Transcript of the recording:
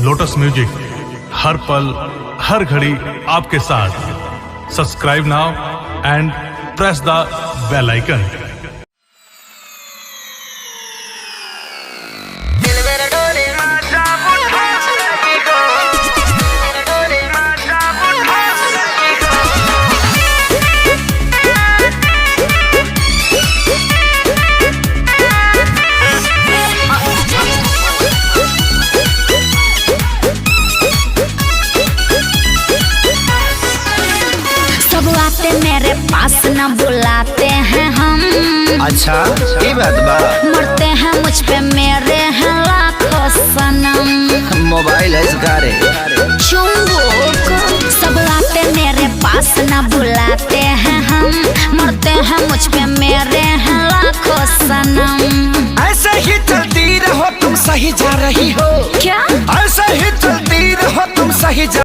Lotus music हर पल हर घड़ी आपके साथ। Subscribe now and press the bell icon. मेरे पास न बुलाते हैं हम। अच्छा ये बात बा। मरते हैं मुझ पे मेरे हैं लाखों सनम। मोबाइल है इसकारे चुंबक सब आते मेरे पास न बुलाते हैं हम। मरते हैं मुझ पे मेरे हैं लाखों सनम। ऐसे ही चलती रहो तुम सही जा रही हो। क्या